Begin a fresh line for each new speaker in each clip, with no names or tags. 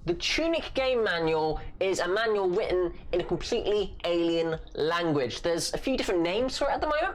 The Tunic game manual is a manual written in a completely alien language. There's a few different names for it at the moment.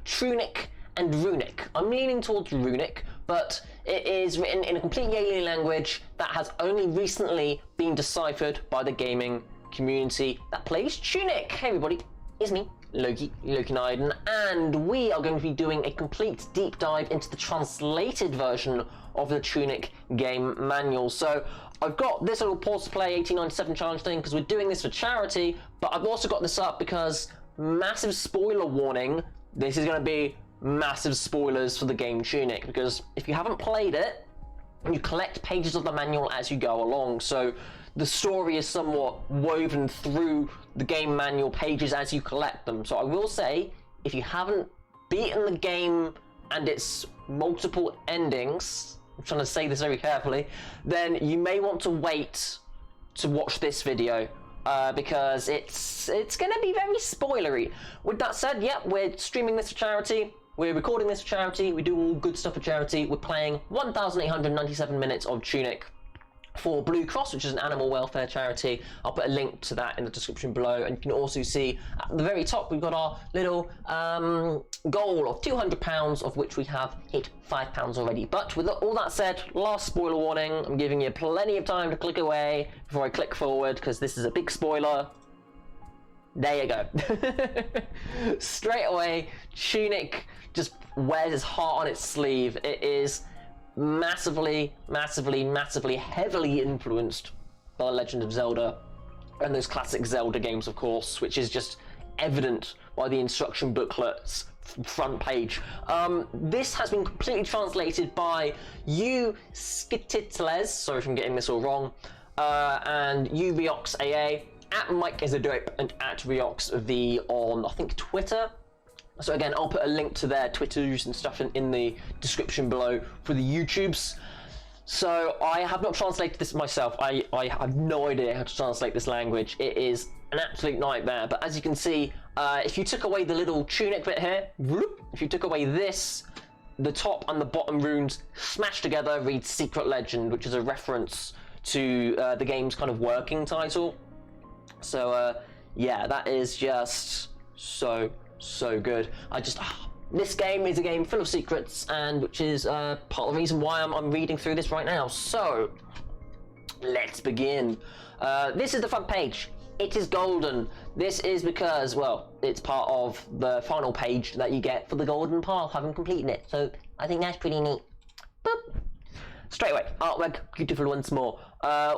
Tunic and Runic. I'm leaning towards Runic, but it is written in a completely alien language that has only recently been deciphered by the gaming community that plays Tunic. Hey everybody, it's me, Loki Naiden, and we are going to be doing a complete deep dive into the translated version of the Tunic game manual. So I've got this little pause to play 1897 challenge thing because we're doing this for charity, but I've also got this up because massive spoiler warning, this is going to be massive spoilers for the game Tunic, because if you haven't played it, you collect pages of the manual as you go along, so the story is somewhat woven through the game manual pages as you collect them. So I will say, if you haven't beaten the game and its multiple endings, I'm trying to say this very carefully, then you may want to wait to watch this video, because it's going to be very spoilery. With that said, yeah, we're streaming this for charity, we're recording this for charity, we do all good stuff for charity. We're playing 1,897 minutes of Tunic for Blue Cross, which is an animal welfare charity. I'll put a link to that in the description below, and you can also see at the very top we've got our little goal of £200, of which we have hit £5 already. But with all that said, last spoiler warning, I'm giving you plenty of time to click away before I click forward, because this is a big spoiler. There you go. Straight away, Tunic just wears his heart on its sleeve. It is massively, heavily influenced by The Legend of Zelda and those classic Zelda games, of course, which is just evident by the instruction booklet's front page. This has been completely translated by skititlez, sorry if I'm getting this all wrong, and RioxAA, at Mike is a dope, and at RioxV on, I think, Twitter. So again, I'll put a link to their Twitters and stuff in the description below for the YouTubes. So I have not translated this myself. I have no idea how to translate this language. It is an absolute nightmare. But as you can see, if you took away the little Tunic bit here, if you took away this, the top and the bottom runes smashed together read Secret Legend, which is a reference to the game's kind of working title. So yeah, that is just so good. This game is a game full of secrets, and which is part of the reason why I'm reading through this right now. So let's begin. This is the front page. It is golden. This is because, well, it's part of the final page that you get for the golden path, having completed it. So I think that's pretty neat. Boop. Straight away, artwork, beautiful once more.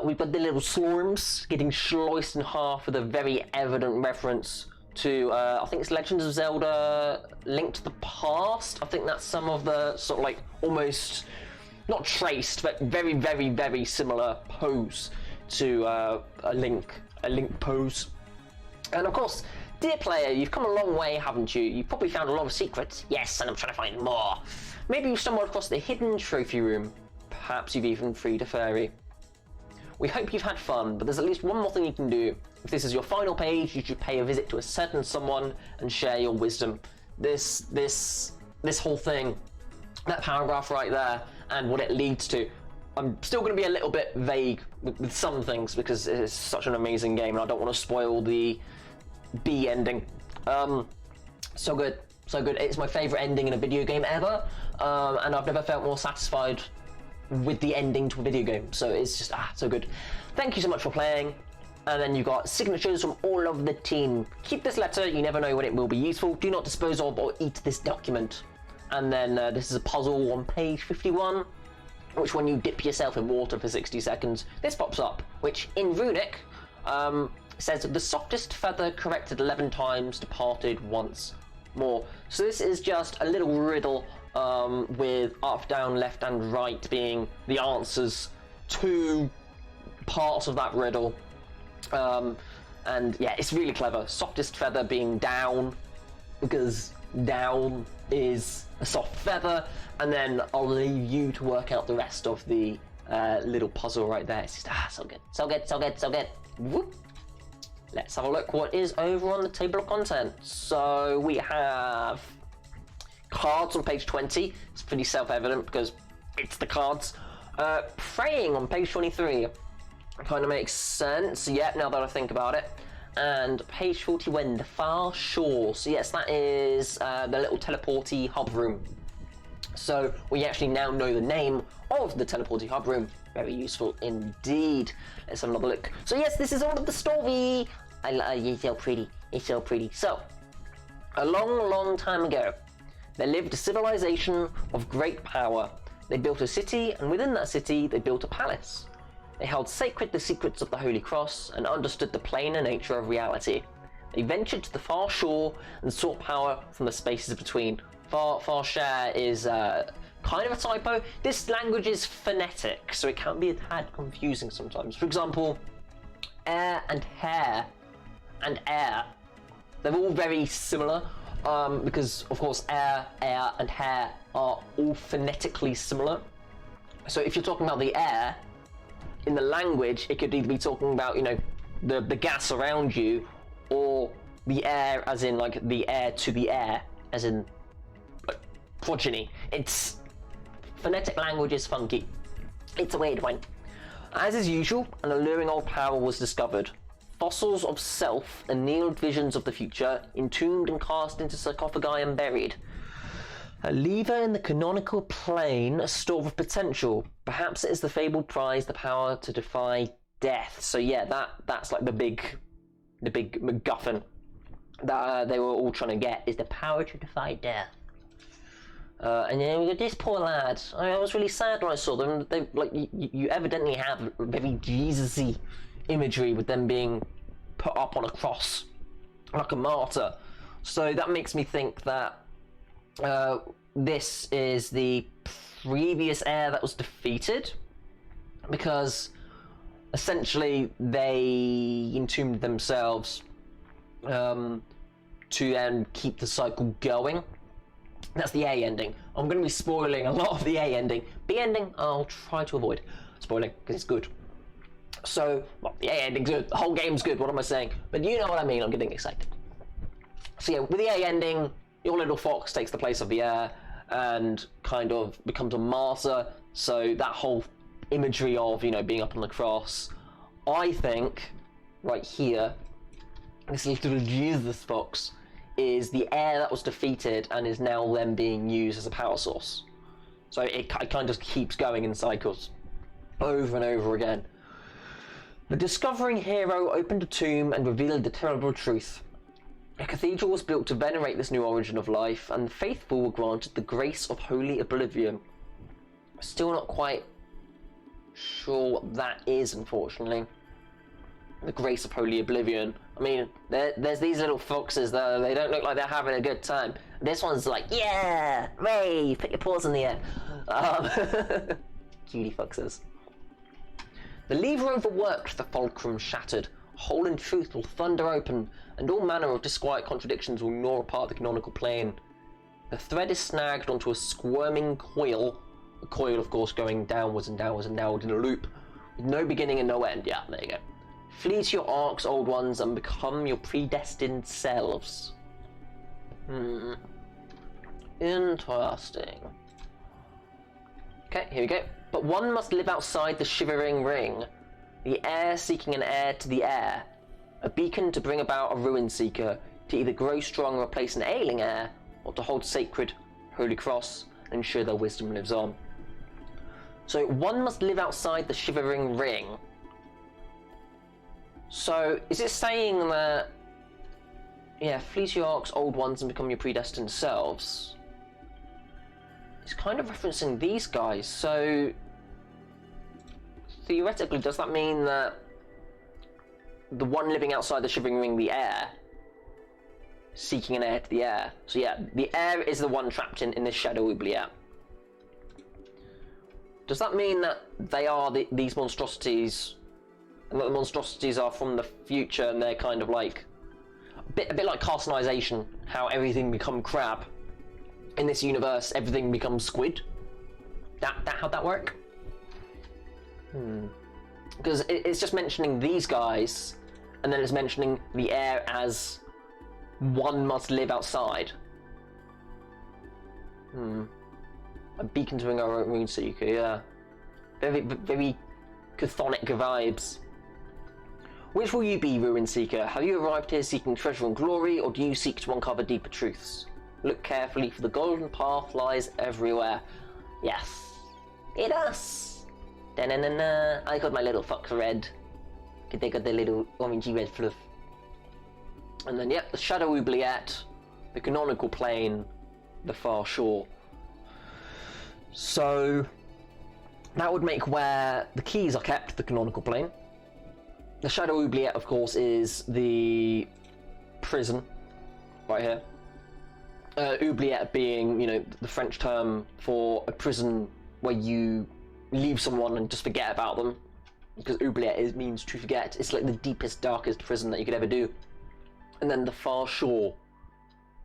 We've got the little slorms getting sliced in half with a very evident reference to, I think it's Legends of Zelda Link to the Past. I think that's some of the sort of like almost, not traced, but very similar pose to a Link pose. And of course, dear player, you've come a long way, haven't you? You've probably found a lot of secrets. Yes, and I'm trying to find more. Maybe you've stumbled across the hidden trophy room. Perhaps you've even freed a fairy. We hope you've had fun, but there's at least one more thing you can do. If this is your final page, you should pay a visit to a certain someone and share your wisdom. This whole thing, that paragraph right there, and what it leads to. I'm still going to be a little bit vague with some things because it's such an amazing game, and I don't want to spoil the B ending. So good. It's my favourite ending in a video game ever, and I've never felt more satisfied with the ending to a video game, so it's just so good. Thank you so much for playing. And then you've got signatures from all of the team. Keep this letter, you never know when it will be useful. Do not dispose of or eat this document. And then this is a puzzle on page 51, which when you dip yourself in water for 60 seconds, this pops up, which in Runic says the softest feather corrected 11 times, departed once more. So this is just a little riddle with up, down, left and right being the answers to parts of that riddle. And yeah, it's really clever. Softest feather being down, because down is a soft feather, and then I'll leave you to work out the rest of the little puzzle right there. It's just so good. Whoop. Let's have a look what is over on the table of contents. So we have cards on page 20. It's pretty self-evident because it's the cards. Praying on page 23. Kind of makes sense, yeah, now that I think about it. And page 41, the far shore. So yes, that is the little teleporty hub room. So we actually now know the name of the teleporty hub room. Very useful indeed. Let's have another look. So yes, this is all of the story. It's so pretty. It's so pretty. So, a long time ago, there lived a civilization of great power. They built a city, and within that city, they built a palace. They held sacred the secrets of the Holy Cross and understood the plainer nature of reality. They ventured to the far shore and sought power from the spaces between. Far share is kind of a typo. This language is phonetic, so it can be a tad confusing sometimes. For example, air and hair and air, they're all very similar because, of course, air and hair are all phonetically similar. So if you're talking about the air, in the language, it could either be talking about, you know, the gas around you, or the air as in, like, the air to the air, as in, like, progeny. It's... Phonetic language is funky. It's a weird one. As is usual, an alluring old power was discovered. Fossils of self, annealed visions of the future, entombed and cast into sarcophagi and buried. A lever in the canonical plane, a store of potential. Perhaps it is the fabled prize, the power to defy death. So yeah, that's like the big MacGuffin that they were all trying to get, is the power to defy death. And then we got this poor lad. I was really sad when I saw them. They like you evidently have very Jesus-y imagery with them being put up on a cross like a martyr. So that makes me think that this is the previous heir that was defeated, because essentially they entombed themselves to then keep the cycle going. That's the A ending. I'm going to be spoiling a lot of the A ending. B ending, I'll try to avoid spoiling, because it's good. So, well, the A ending's good, the whole game's good, what am I saying? But you know what I mean, I'm getting excited. So yeah, with the A ending, your little fox takes the place of the heir, and kind of becomes a martyr, so that whole imagery of, you know, being up on the cross, I think, right here, this little Jesus fox, is the heir that was defeated and is now then being used as a power source. So it kind of keeps going in cycles, over and over again. The discovering hero opened a tomb and revealed the terrible truth. A cathedral was built to venerate this new origin of life, and the faithful were granted the grace of holy oblivion. Still not quite sure what that is, unfortunately. The grace of holy oblivion. I mean, there's these little foxes though, they don't look like they're having a good time. This one's like, yeah, Ray, put your paws in the air. Cutie foxes. The lever overworked, the fulcrum shattered. A hole in truth will thunder open, and all manner of disquiet contradictions will gnaw apart the canonical plane. The thread is snagged onto a squirming coil. The coil, of course, going downwards and downwards and downwards in a loop, with no beginning and no end. Yeah, there you go. Flee to your arcs, old ones, and become your predestined selves. Interesting. Okay, here we go. But one must live outside the shivering ring. The heir seeking an heir to the heir. A beacon to bring about a ruin seeker, to either grow strong and replace an ailing heir, or to hold sacred Holy Cross and ensure their wisdom lives on. So one must live outside the shivering ring. So, is it saying that, yeah, flee to your arcs, old ones, and become your predestined selves? It's kind of referencing these guys, so theoretically, does that mean that the one living outside the shivering ring, the heir, seeking an heir to the heir? So yeah, the heir is the one trapped in this shadowy oubliette. Does that mean that they are these monstrosities, and that the monstrosities are from the future, and they're kind of like a bit like carcinization, how everything become crab in this universe, everything becomes squid? How'd that work? Because it's just mentioning these guys, and then it's mentioning the heir as one must live outside. A beacon to bring our own moon seeker, yeah. Very chthonic vibes. Which will you be, Ruin Seeker? Have you arrived here seeking treasure and glory, or do you seek to uncover deeper truths? Look carefully, for the golden path lies everywhere. Yes, it does. Da-na-na-na. I got my little fox red. They got the little orangey red fluff. And then, yep, the Shadow Oubliette, the canonical plane, the far shore. So that would make where the keys are kept the canonical plane. The Shadow Oubliette, of course, is the prison right here. Oubliette being, you know, the French term for a prison where you leave someone and just forget about them. Because oubliette means to forget. It's like the deepest, darkest prison that you could ever do. And then the far shore,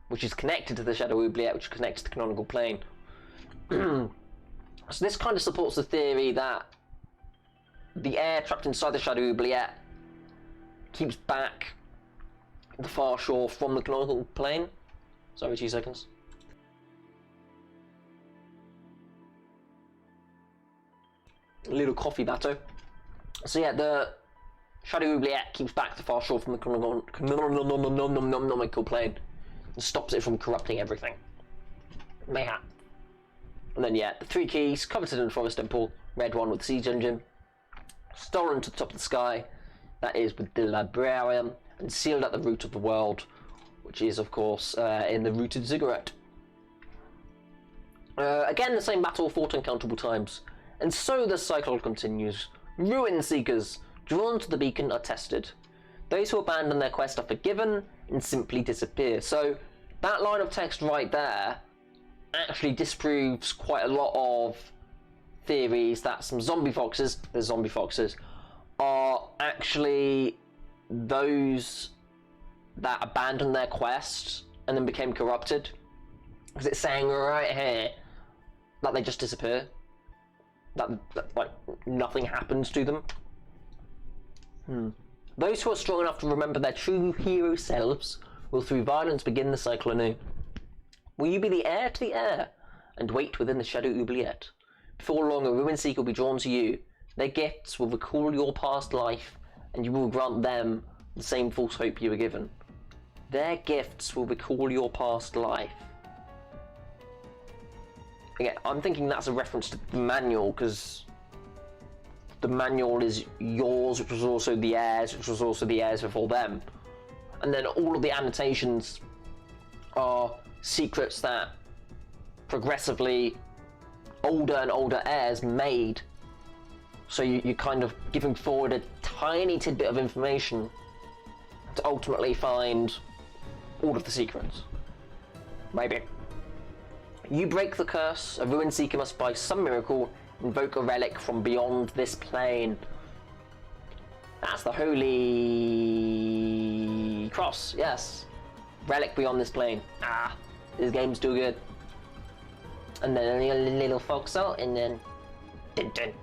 which is connected to the Shadow Oubliette, which connects to the canonical plane. So this kind of supports the theory that the air trapped inside the Shadow Oubliette keeps back the far shore from the canonical plane. Sorry, 2 seconds. A little coffee battle. So yeah, the Shadow Oubliette keeps back the far shore from the canonical plane and stops it from corrupting everything. Mayhap. And then yeah, the 3 keys, coveted in Forest Temple, red one with the siege engine, stolen to the top of the sky, that is with the librarian, and sealed at the root of the world, which is of course in the rooted ziggurat. Again, the same battle fought uncountable times, and so the cycle continues. Ruin Seekers, drawn to the beacon, are tested. Those who abandon their quest are forgiven and simply disappear. So that line of text right there actually disproves quite a lot of theories that some zombie foxes, are actually those that abandoned their quest and then became corrupted. Because it's saying right here that they just disappear. That like nothing happens to them. Those who are strong enough to remember their true hero selves will through violence begin the cycle anew. Will you be the heir to the heir and wait within the Shadow Oubliette? Before long, a Ruin Seeker will be drawn to you. Their gifts will recall your past life, and you will grant them the same false hope you were given. Their gifts will recall your past life. Again, I'm thinking that's a reference to the manual, because the manual is yours, which was also the heirs, which was also the heirs before them. And then all of the annotations are secrets that progressively older and older heirs made. So you're kind of giving forward a tiny tidbit of information to ultimately find all of the secrets. Maybe. You break the curse. A Ruin Seeker must by some miracle invoke a relic from beyond this plane. That's the Holy Cross, yes. Relic beyond this plane. Ah, this game's too good. And then a little foxhole, and then dun, dun,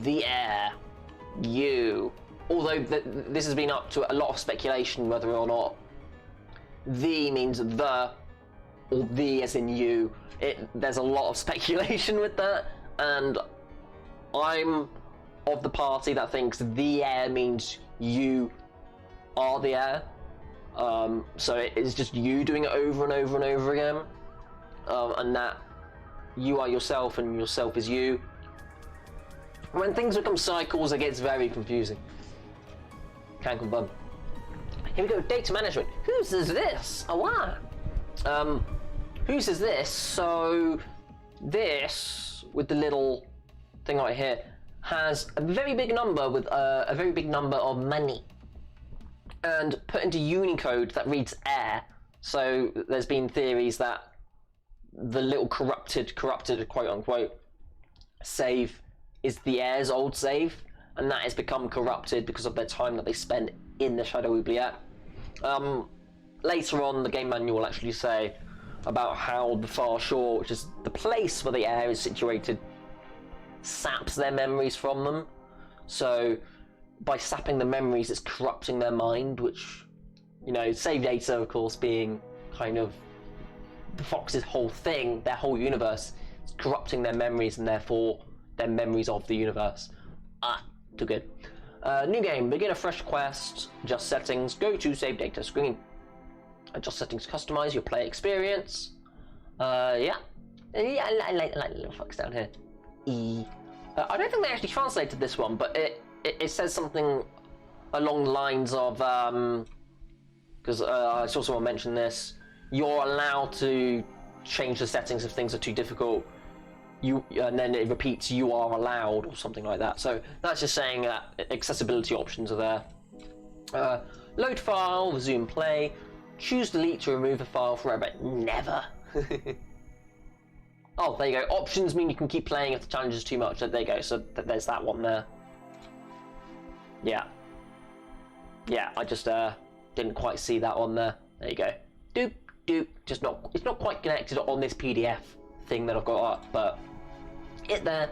the air. You. Although this has been up to a lot of speculation whether or not the means the, or the as in you. There's a lot of speculation with that, and I'm of the party that thinks the heir means you are the heir. So it's just you doing it over and over and over again, and that you are yourself and yourself is you. When things become cycles, it gets very confusing. Can't confirm. Here we go, data management. Who says this? Oh, wow. Who says this? So this, with the little thing right here, has a very big number with a very big number of money. And put into Unicode that reads air. So there's been theories that the little corrupted quote unquote save is the heir's old save, and that has become corrupted because of their time that they spent in the Shadow Oubliette. Later on, the game manual will actually say about how the Far Shore, which is the place where the heir is situated, saps their memories from them. So by sapping the memories, it's corrupting their mind, which, you know, save data, of course, being kind of the Fox's whole thing, their whole universe, it's corrupting their memories and therefore their memories of the universe. Ah, too good. New game, begin a fresh quest, adjust settings, go to save data screen. Adjust settings, customize your play experience. Yeah, I like the little fucks down here. I don't think they actually translated this one, but it says something along the lines of, because I saw someone mention this, you're allowed to change the settings if things are too difficult. And then it repeats, you are allowed, or something like that. So that's just saying that accessibility options are there. Load file, resume play, choose delete to remove a file forever. Never. Oh, there you go. Options mean you can keep playing if the challenge is too much. There you go. So there's that one there. Yeah. Yeah, I just didn't quite see that on there. There you go. Doop, doop. Just not. It's not quite connected on this PDF thing that I've got up, but it there.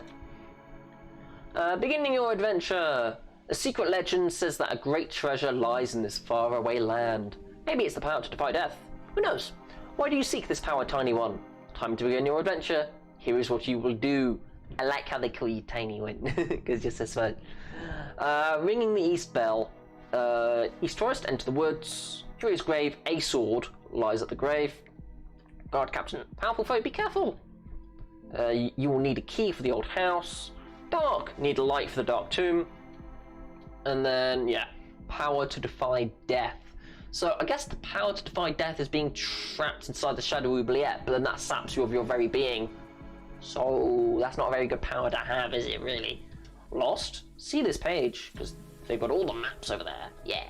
Beginning your adventure. A secret legend says that a great treasure lies in this faraway land. Maybe it's the power to defy death. Who knows? Why do you seek this power, tiny one? Time to begin your adventure. Here is what you will do. I like how they call you Tiny One, because you're so smart. Ringing the East Bell. East Forest, enter the woods. Curious grave, a sword lies at the grave. Guard captain, powerful foe, be careful. You will need a key for the old house. Dark, need a light for the dark tomb. And then, yeah, power to defy death. So I guess the power to defy death is being trapped inside the shadow oubliette, but then that saps you of your very being. So that's not a very good power to have, is it really? Lost? See this page, because they've got all the maps over there. Yeah.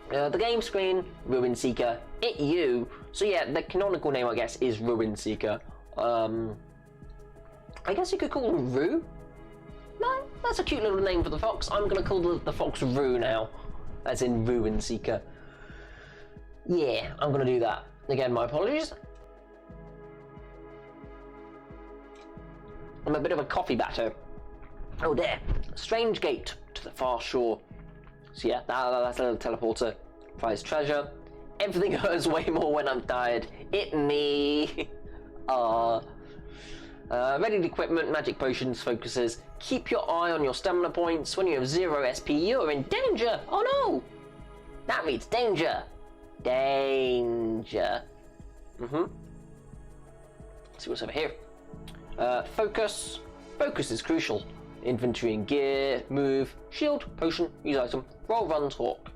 The game screen, Ruin Seeker. It you. So yeah, the canonical name, I guess, is Ruin Seeker. I guess you could call him Rue? No, that's a cute little name for the fox. I'm going to call the fox Rue now. As in Ruin Seeker. Yeah, I'm going to do that. Again, my apologies. I'm a bit of a coffee batter. Oh, there. Strange gate to the far shore. So yeah, that's a little teleporter. Prize treasure. Everything hurts way more when I'm tired. It me. Readied equipment, magic potions, focuses. Keep your eye on your stamina points. When you have 0 SP, you're in danger. Oh no! That reads danger. Danger. Let's see what's over here. Focus. Focus is crucial. Inventory and gear, move, shield, potion, use item, roll, run, talk.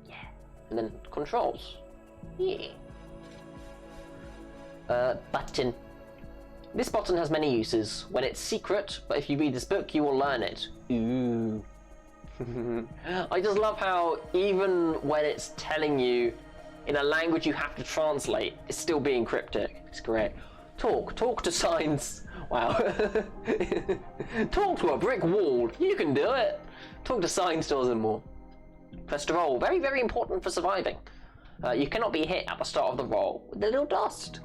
Yeah. And then controls. Yeah. Button. This button has many uses. When it's secret, but if you read this book, you will learn it. Ooh. I just love how even when it's telling you in a language you have to translate, it's still being cryptic. It's great. Talk to signs. Wow. Talk to a brick wall. You can do it. Talk to sign stores and more. Press to roll. Very, very important for surviving. You cannot be hit at the start of the roll with a little dust.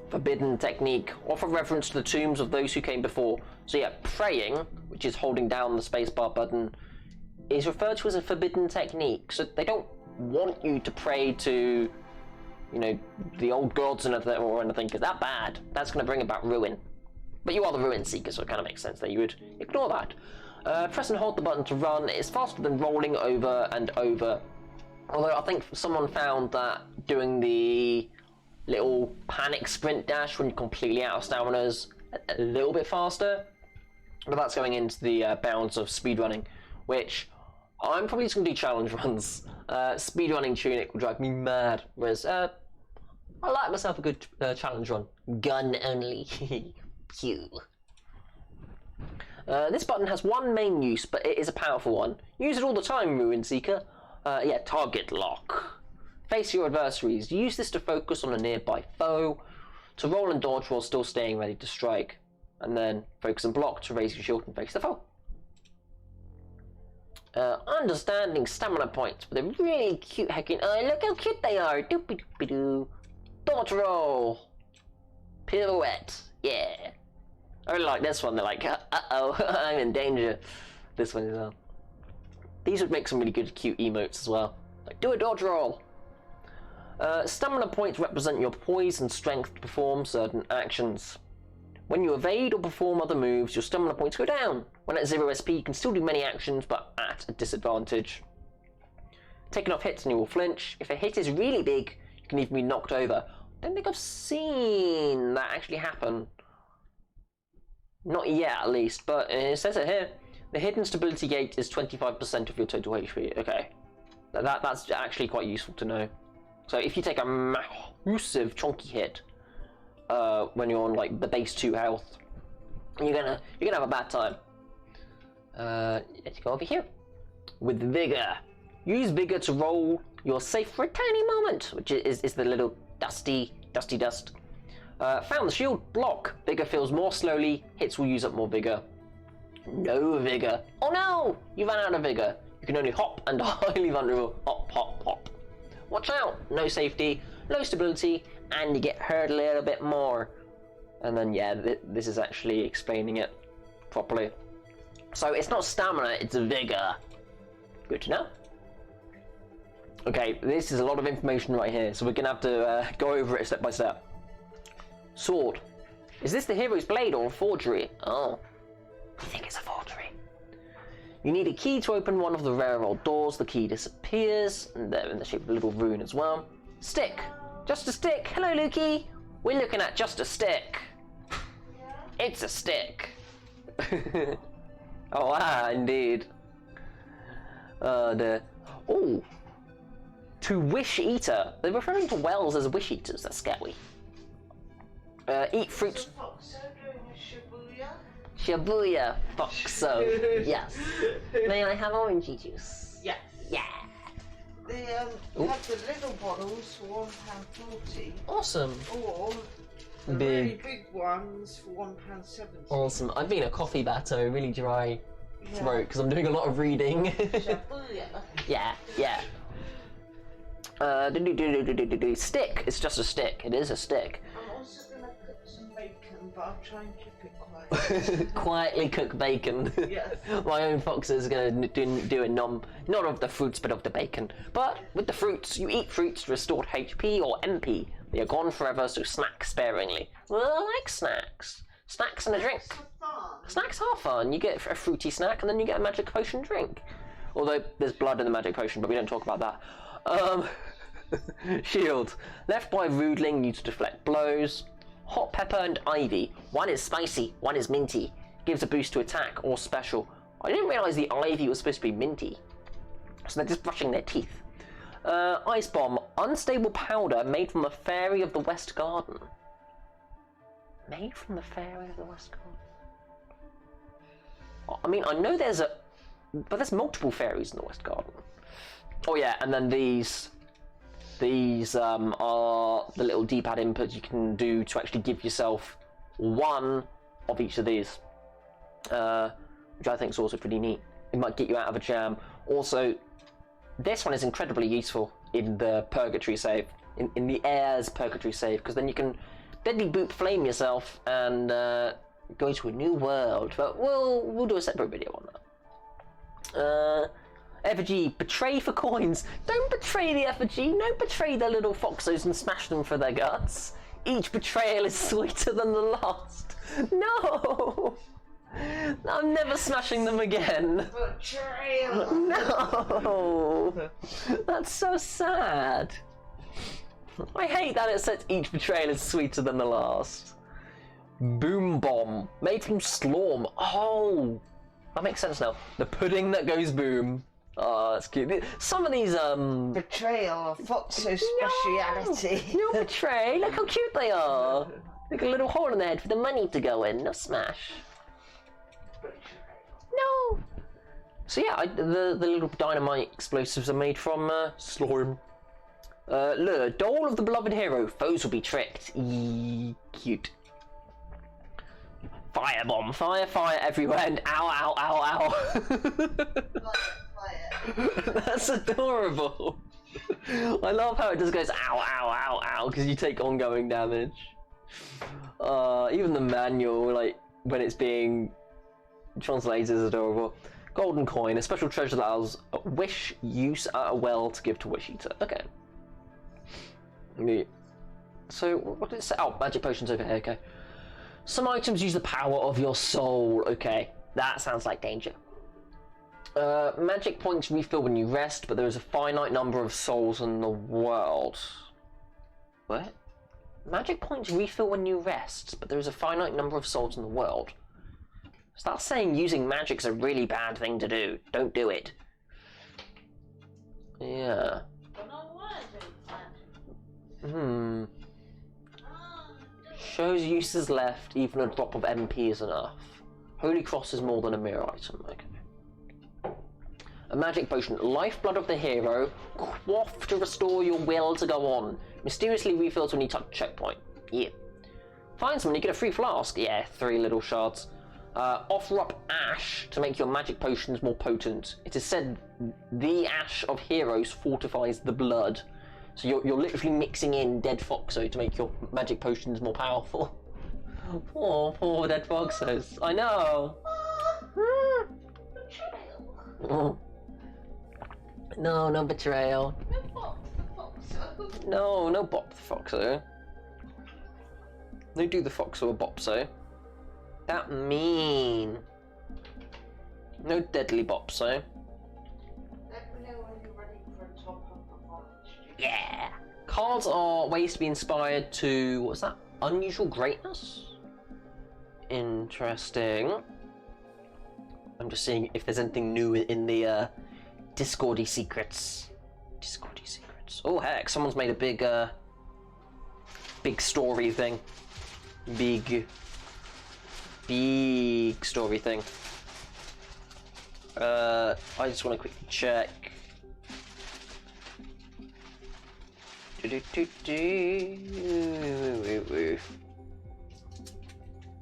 Forbidden technique. Offer reverence to the tombs of those who came before. So yeah, praying, which is holding down the spacebar button, is referred to as a forbidden technique. So they don't want you to pray to, you know, the old gods and anything, because that's bad. That's going to bring about ruin. But you are the Ruin Seeker, so it kind of makes sense that you would ignore that. Press and hold the button to run. It's faster than rolling over and over. Although I think someone found that doing the little panic sprint dash when you're completely out of stamina is a little bit faster. But that's going into the bounds of speedrunning, which I'm probably just going to do challenge runs. Speedrunning Tunic will drive me mad, whereas I like myself a good challenge run. Gun only. Pew. This button has one main use, but it is a powerful one. Use it all the time, Ruin Seeker. Yeah, target lock. Face your adversaries. Use this to focus on a nearby foe, to roll and dodge while still staying ready to strike, and then focus and block to raise your shield and face the foe. Understanding stamina points with a really cute heckin'. Oh, look how cute they are! Doopy doopy doo. Dodge roll. Pirouette. Yeah. I really like this one. They're like, uh-oh, I'm in danger. This one as well. These would make some really good, cute emotes as well. Like, do a dodge roll. Stamina points represent your poise and strength to perform certain actions. When you evade or perform other moves, your stamina points go down. When at 0 SP, you can still do many actions, but at a disadvantage. Taking off hits and you will flinch. If a hit is really big, you can even be knocked over. I don't think I've seen that actually happen. Not yet, at least, but it says it here. The hidden stability gate is 25% of your total HP. Okay, that's actually quite useful to know. So if you take a massive chunky hit when you're on like the base 2 health, you're gonna have a bad time. Let's go over here with vigor. Use vigor to roll. You're safe for a tiny moment, which is the little dusty dust. Found the shield block. Vigor fills more slowly. Hits will use up more vigor. No vigor. Oh no! You ran out of vigor. You can only hop and are highly vulnerable. Hop, hop, hop. Watch out! No safety, low stability, and you get hurt a little bit more. And then yeah, this is actually explaining it properly. So it's not stamina, it's vigor. Good to know. Okay, this is a lot of information right here, so we're gonna have to go over it step by step. Sword. Is this the hero's blade or a forgery? Oh, I think it's a forgery. You need a key to open one of the rare old doors. The key disappears, and they're in the shape of a little rune as well. Stick. Just a stick. Hello, Loki. We're looking at just a stick. It's a stick. Oh, indeed. Oh, to wish eater. They're referring to wells as wish eaters. That's scary. Eat fruits. Shibuya Foxo. Yes. May I have orangey juice?
Yes.
Yeah.
They have the little bottles for £1.40.
Awesome.
Or the really big ones for £1.70.
Awesome. I've been a coffee batter, really dry throat because I'm doing a lot of reading.
Shibuya.
Yeah. Stick. It's just a stick. It is a stick.
I'm also gonna cook some bacon, but I'll try and keep it quiet.
Quietly cook bacon.
Yes.
My own fox is going to do a not of the fruits but of the bacon. But with the fruits, you eat fruits restored HP or MP. They are gone forever, so snack sparingly. Well, I like snacks. Snacks and a drink. Snacks are fun. You get a fruity snack and then you get a magic potion drink. Although there's blood in the magic potion, but we don't talk about that. Shield. Left by Rudling, used to deflect blows. Hot pepper and ivy. One is spicy, one is minty. Gives a boost to attack or special. I didn't realise the ivy was supposed to be minty. So they're just brushing their teeth. Ice bomb. Unstable powder made from the fairy of the West Garden. Made from the fairy of the West Garden? I mean, I know there's but there's multiple fairies in the West Garden. Oh yeah, and then these are the little D-pad inputs you can do to actually give yourself one of each of these, which I think is also pretty neat. It might get you out of a jam. Also, this one is incredibly useful in the Purgatory save, in the Air's Purgatory save, because then you can deadly boot flame yourself and go to a new world. But we'll do a separate video on that. Effigy, betray for coins. Don't betray the effigy. Don't betray the little foxos and smash them for their guts. Each betrayal is sweeter than the last. No! I'm never smashing them again.
Betrayal.
No! That's so sad. I hate that it says each betrayal is sweeter than the last. Boom bomb. Made from slorm. Oh! That makes sense now. The pudding that goes boom. Oh, that's cute. Some of these,
Betrayal, Foxo speciality.
No betray. Look how cute they are. Like a little hole in the head for the money to go in. No smash. No. So yeah, the little dynamite explosives are made from slorm. Lure, Dole of the beloved hero. Foes will be tricked. Cute. Firebomb. Fire everywhere and ow, ow, ow, ow. That's adorable. I love how it just goes ow, ow, ow, ow, because you take ongoing damage. Even the manual, like, when it's being translated is adorable. Golden coin, a special treasure that allows wish use at a well to give to Wish Eater. Okay. So, what did it say? Oh, magic potions over here, okay. Some items use the power of your soul. Okay, that sounds like danger. Magic points refill when you rest, but there is a finite number of souls in the world. What? Magic points refill when you rest, but there is a finite number of souls in the world. So that's saying using magic's a really bad thing to do. Don't do it. Yeah. Shows uses left, even a drop of MP is enough. Holy Cross is more than a mere item. Okay. A magic potion. Lifeblood of the hero. Quaff to restore your will to go on. Mysteriously refills when you touch a checkpoint. Yeah. Find someone, you get a free flask. Yeah, 3 little shards. Offer up ash to make your magic potions more potent. It is said the ash of heroes fortifies the blood. So you're literally mixing in dead Foxo to make your magic potions more powerful. Poor dead Foxos. I know. No betrayal. No bop the Foxo. No do the Foxo or Bopso. That mean. No deadly Bopso. Yeah. Cards are ways to be inspired to, what's that? Unusual greatness? Interesting. I'm just seeing if there's anything new in the Discordy secrets. Oh heck, someone's made a big story thing. Big story thing. I just want to quickly check.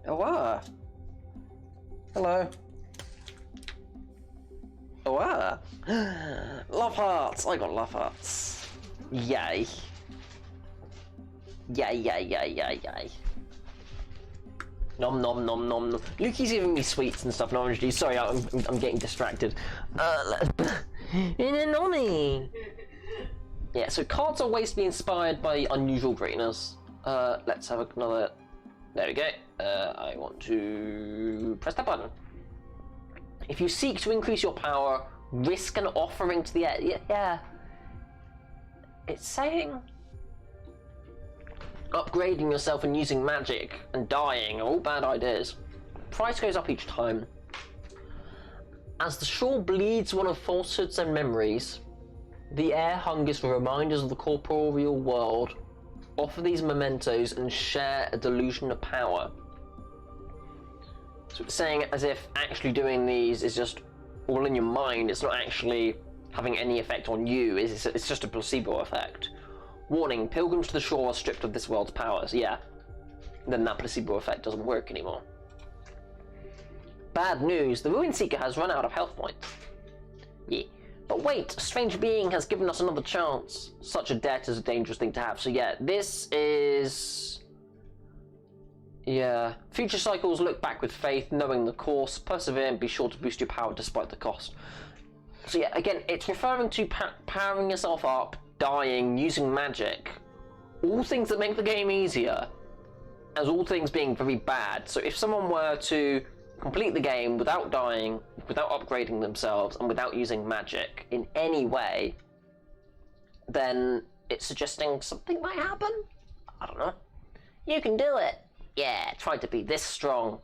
Oh wow. Hello. Oh wow. Love hearts. I got love hearts. Yay. Yay. Nom nom nom nom nom. Lukey's giving me sweets and stuff. No, sorry, I'm getting distracted. In a nonny. Yeah, so cards are ways to be inspired by unusual greatness. Let's have another. There we go. I want to press that button. If you seek to increase your power, risk an offering to the air. Yeah. It's saying upgrading yourself and using magic and dying are all bad ideas. Price goes up each time. As the shore bleeds one of falsehoods and memories, the air hungers for reminders of the corporeal world. Offer these mementos and share a delusion of power. So it's saying as if actually doing these is just all in your mind. It's not actually having any effect on you. It's just a placebo effect. Warning, pilgrims to the shore are stripped of this world's powers. Yeah. Then that placebo effect doesn't work anymore. Bad news, the Ruin Seeker has run out of health points. Yeah. But wait, a strange being has given us another chance. Such a debt is a dangerous thing to have. So yeah, this is... Yeah. Future cycles look back with faith, knowing the course. Persevere and be sure to boost your power despite the cost. So yeah, again, it's referring to powering yourself up, dying, using magic. All things that make the game easier. As all things being very bad. So if someone were to complete the game without dying, without upgrading themselves, and without using magic in any way, then it's suggesting something might happen? I don't know. You can do it! Yeah, try to be this strong.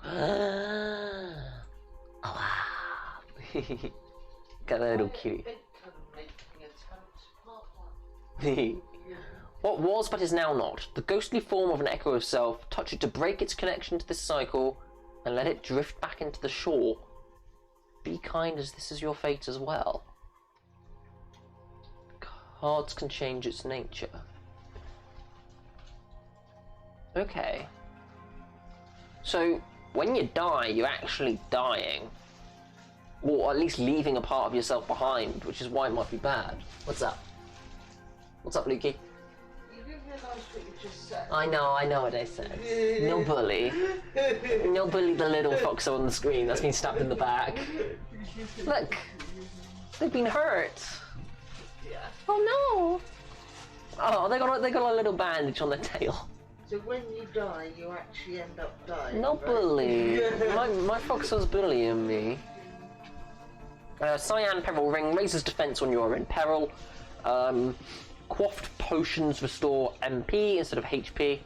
Got a little cutie. What was but is now not. The ghostly form of an echo of self. Touch it to break its connection to this cycle, and let it drift back into the shore. Be kind, as this is your fate as well. Cards can change its nature. Okay. So, when you die, you're actually dying. Or at least leaving a part of yourself behind, which is why it might be bad. What's up? What's up, Lukey?
You didn't realise what you just said.
I know what I said. No bully. No bully the little fox on the screen that's been stabbed in the back. Look. They've been hurt.
Yeah.
Oh no. Oh, they got a little bandage on their tail.
So when you die, you actually end up dying.
No
right?
bully. my fox was bullying me. Cyan Peril Ring raises defense when you are in peril. Quaffed Potions restore MP instead of HP.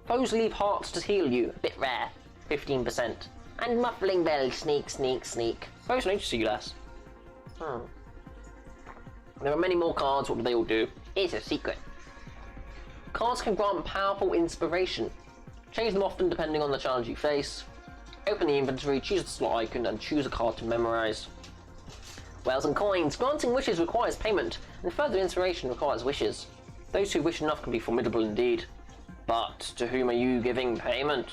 Foes leave hearts to heal you, a bit rare, 15%. And Muffling Bell, sneak, sneak, sneak. Foes need to see less. There are many more cards, what do they all do? It's a secret. Cards can grant powerful inspiration. Change them often depending on the challenge you face. Open the inventory, choose the slot icon, and choose a card to memorize. Whales and Coins. Granting wishes requires payment, and further inspiration requires wishes. Those who wish enough can be formidable indeed. But to whom are you giving payment?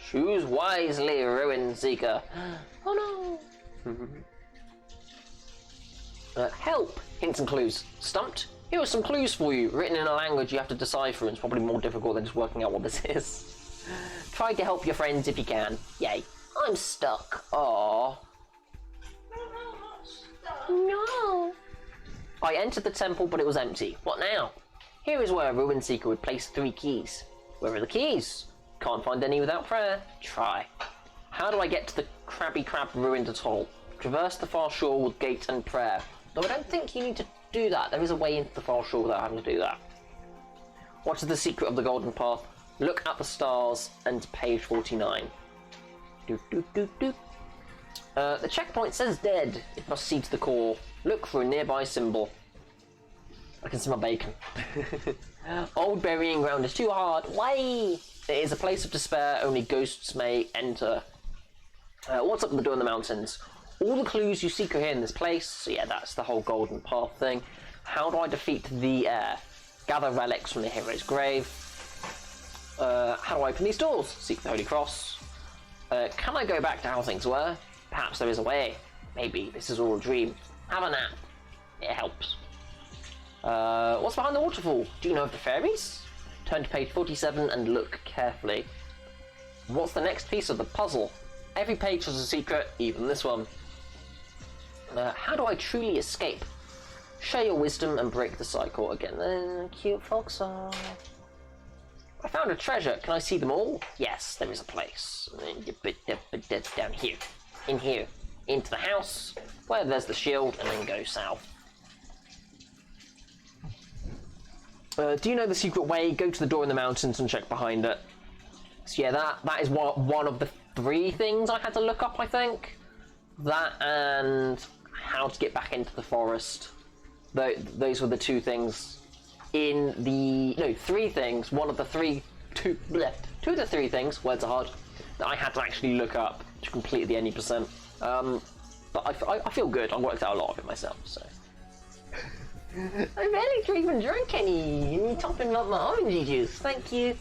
Choose wisely, Ruin Seeker. Oh no! Help! Hints and clues. Stumped? Here are some clues for you, written in a language you have to decipher, and it's probably more difficult than just working out what this is. Try to help your friends if you can. Yay. I'm stuck. Aww. No! I entered the temple, but it was empty. What now? Here is where a Ruin Seeker would place 3 keys. Where are the keys? Can't find any without prayer. Try. How do I get to the Krabby Crab ruined atoll? Traverse the far shore with gate and prayer. Though I don't think you need to do that. There is a way into the far shore without having to do that. What is the secret of the golden path? Look at the stars and page 49. The checkpoint says dead. It must see to the core. Look for a nearby symbol. I can smell bacon. Old burying ground is too hard. Way! It is a place of despair. Only ghosts may enter. What's up the door in the mountains? All the clues you seek are here in this place. So yeah, that's the whole golden path thing. How do I defeat the air? Gather relics from the hero's grave. How do I open these doors? Seek the Holy Cross. Can I go back to how things were? Perhaps there is a way. Maybe this is all a dream. Have a nap. It helps. What's behind the waterfall? Do you know of the fairies? Turn to page 47 and look carefully. What's the next piece of the puzzle? Every page has a secret, even this one. How do I truly escape? Share your wisdom and break the cycle again. Cute fox. I found a treasure. Can I see them all? Yes, there is a place. Down here. In here. Into the house, where there's the shield, and then go south. Do you know the secret way? Go to the door in the mountains and check behind it. So yeah, that is one of the 3 things I had to look up, I think. That and how to get back into the forest. Those were the 2 things in the... No, 3 things. Two of the 3 things, words are hard, that I had to actually look up to complete the any %. But I feel good. I worked out a lot of it myself, so... I barely even drank any. You topping up my orange juice. Thank you.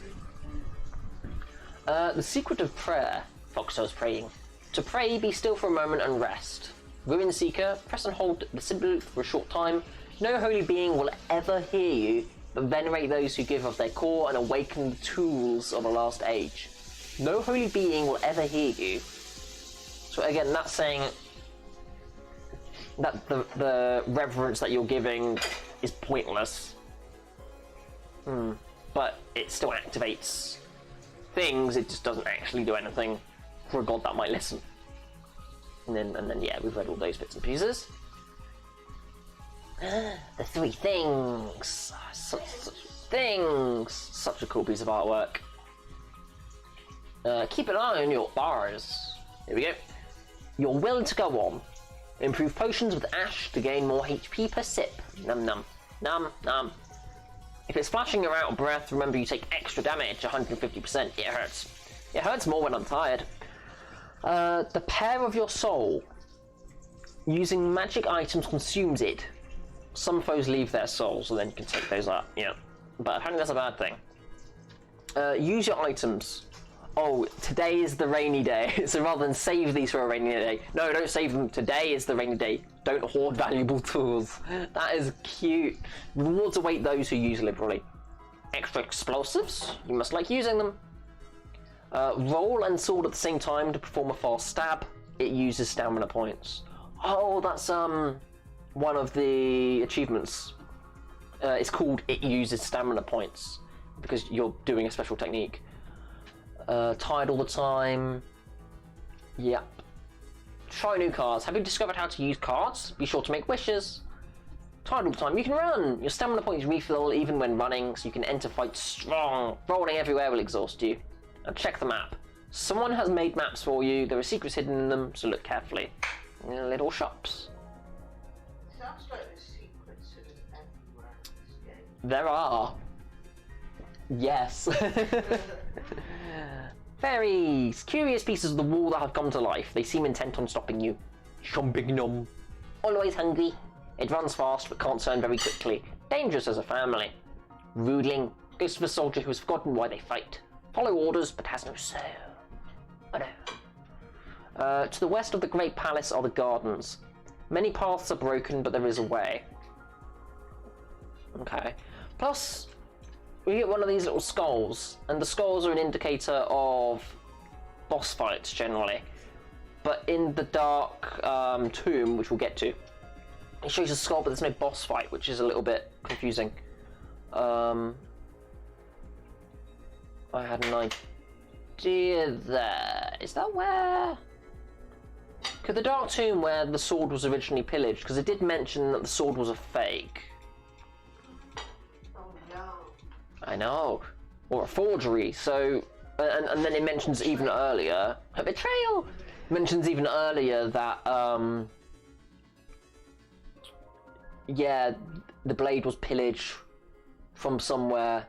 The secret of prayer. Foxtail's praying. To pray, be still for a moment and rest. Ruin Seeker, press and hold the symbol for a short time. No holy being will ever hear you, but venerate those who give of their core and awaken the tools of the last age. No holy being will ever hear you. So again, that's saying that the reverence that you're giving is pointless. But it still activates things, it just doesn't actually do anything for a god that might listen. And then yeah, we've read all those bits and pieces. The 3 things. Such things. Such a cool piece of artwork. Keep an eye on your bars. Here we go. Your will to go on. Improve potions with ash to gain more HP per sip. Num num. Num num. If it's splashing you're out of breath, remember you take extra damage, 150%. It hurts. It hurts more when I'm tired. The pair of your soul. Using magic items consumes it. Some foes leave their souls, so then you can take those up, yeah. But apparently that's a bad thing. Use your items. Oh, today is the rainy day, so rather than save these for a rainy day, no, don't save them. Today is the rainy day. Don't hoard valuable tools. That is cute. Rewards await those who use liberally. Extra explosives? You must like using them. Roll and sword at the same time to perform a fast stab. It uses stamina points. Oh, that's one of the achievements. It's called It Uses Stamina Points. because you're doing a special technique. Tired all the time. Yep. Try new cards. Have you discovered how to use cards? Be sure to make wishes. Tired all the time. You can run. Your stamina points refill even when running, so you can enter fights strong. Rolling everywhere will exhaust you. And check the map. Someone has made maps for you. There are secrets hidden in them, so look carefully. Little shops.
Sounds like there's secrets everywhere in this game.
There are. Yes. Very curious pieces of the wall that have come to life. They seem intent on stopping you. Chompignon. Always hungry. It runs fast but can't turn very quickly. Dangerous as a family. Rudling. Ghost of a soldier who has forgotten why they fight. Follow orders but has no soul. Oh no. To the west of the Great Palace are the gardens. Many paths are broken, but there is a way. Okay. Plus, we get one of these little skulls, and the skulls are an indicator of boss fights generally. But in the Dark Tomb, which we'll get to, it shows a skull, but there's no boss fight, which is a little bit confusing. I had an idea there. Is that where? Could the Dark Tomb where the sword was originally pillaged? Because it did mention that the sword was a fake.
Oh no.
I know. Or a forgery, so... And then it mentions even earlier... A betrayal! It mentions even earlier that, yeah, the blade was pillaged from somewhere...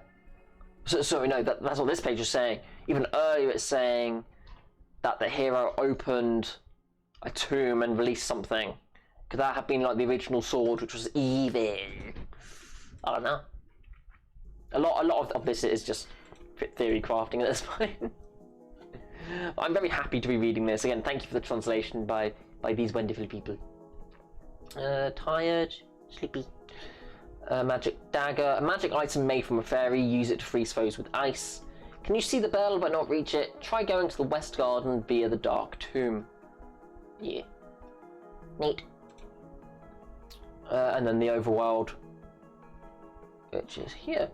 Sorry, no, that's what this page is saying. Even earlier it's saying that the hero opened a tomb and released something. Could that have been like the original sword, which was evil? I don't know. A lot of this is just theory crafting at this point. I'm very happy to be reading this. Again, thank you for the translation by these wonderful people. Tired, sleepy. Magic dagger. A magic item made from a fairy. Use it to freeze foes with ice. Can you see the bell but not reach it? Try going to the West Garden via the Dark Tomb. Yeah. Neat. And then the overworld, which is here.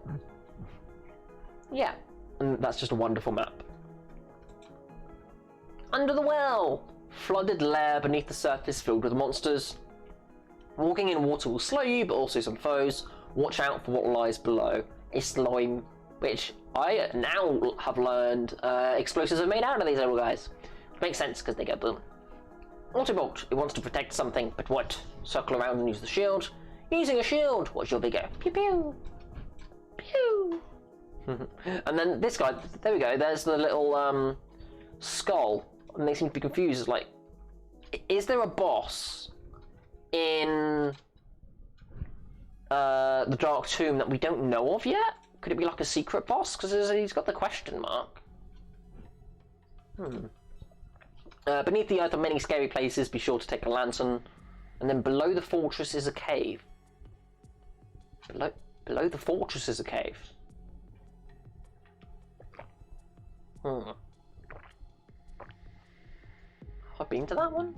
Yeah, and that's just a wonderful map. Under the well! Flooded lair beneath the surface filled with monsters. Walking in water will slow you, but also some foes. Watch out for what lies below. A slime, which I now have learned explosives are made out of these little guys. Makes sense, because they go boom. Autobolt, it wants to protect something, but what? Circle around and use the shield. Using a shield, what's your bigger? Pew pew! Pew! And then this guy, there we go, there's the little skull, and they seem to be confused. It's like, is there a boss in the Dark Tomb that we don't know of yet? Could it be like a secret boss? Because he's got the question mark. Beneath the earth are many scary places. Be sure to take a lantern. And then below the fortress is a cave. Below the fortress is a cave. Have I been to that one?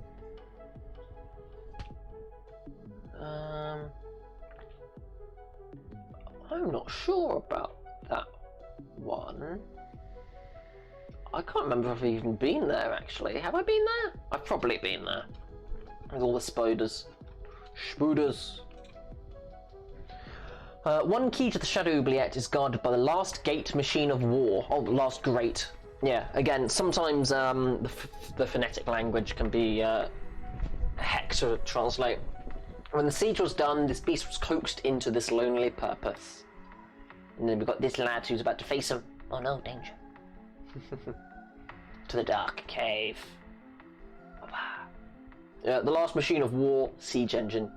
I'm not sure about that one. I can't remember if I've even been there, actually. Have I been there? I've probably been there. With all the spoders. Spooders. One key to the Shadow Oubliette is guarded by the last gate machine of war. Oh, the last grate. Yeah, again, sometimes the phonetic language can be heck to translate. When the siege was done, this beast was coaxed into this lonely purpose. And then we've got this lad who's about to face him. Oh no, danger. To the dark cave. The last machine of war, siege engine.